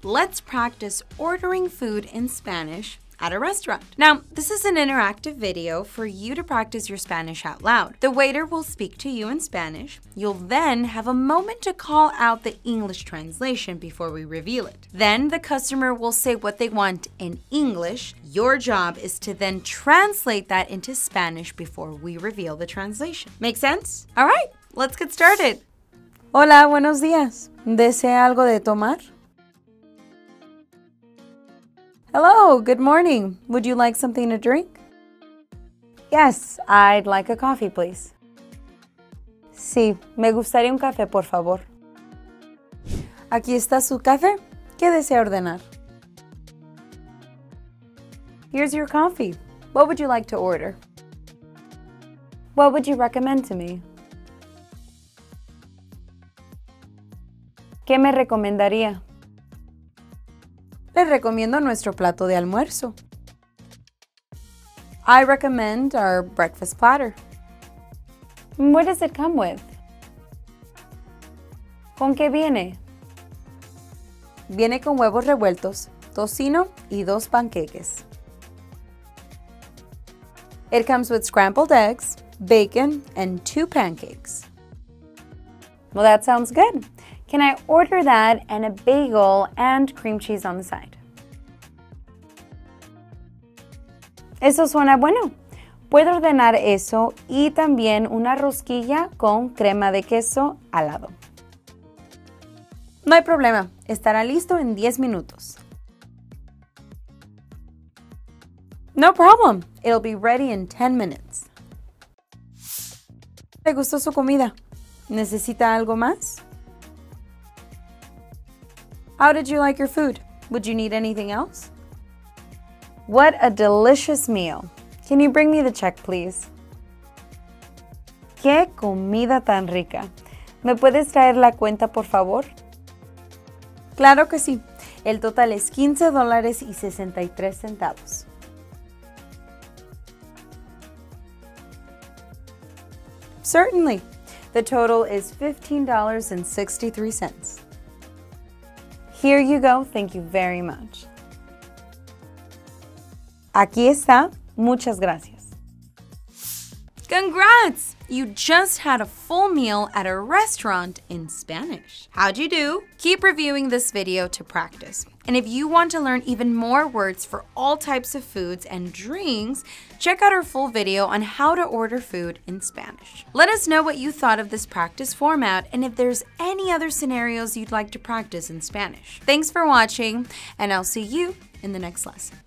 let's practice ordering food in Spanish at a restaurant. Now, this is an interactive video for you to practice your Spanish out loud. The waiter will speak to you in Spanish. You'll then have a moment to call out the English translation before we reveal it. Then the customer will say what they want in English. Your job is to then translate that into Spanish before we reveal the translation. Make sense? All right, let's get started. Hola, buenos días. ¿Desea algo de tomar? Hello, good morning. Would you like something to drink? Yes, I'd like a coffee, please. Sí, me gustaría un café, por favor. Aquí está su café. ¿Qué desea ordenar? Here's your coffee. What would you like to order? What would you recommend to me? ¿Qué me recomendaría? Le recomiendo nuestro plato de almuerzo. I recommend our breakfast platter. What does it come with? ¿Con qué viene? Viene con huevos revueltos, tocino y 2 panqueques. It comes with scrambled eggs, bacon, and 2 pancakes. Well, that sounds good. Can I order that and a bagel and cream cheese on the side? Eso suena bueno. Puedo ordenar eso y también una rosquilla con crema de queso al lado. No hay problema. Estará listo en 10 minutos. No problem. It'll be ready in 10 minutes. ¿Le gustó su comida? ¿Necesita algo más? How did you like your food? Would you need anything else? What a delicious meal. Can you bring me the check, please? ¡Qué comida tan rica! ¿Me puedes traer la cuenta, por favor? Claro que sí. El total es $15.63. Certainly. The total is $15.63. Here you go. Thank you very much. Aquí está. Muchas gracias. Congrats! You just had a full meal at a restaurant in Spanish. How'd you do? Keep reviewing this video to practice. And if you want to learn even more words for all types of foods and drinks, check out our full video on how to order food in Spanish. Let us know what you thought of this practice format and if there's any other scenarios you'd like to practice in Spanish. Thanks for watching, and I'll see you in the next lesson.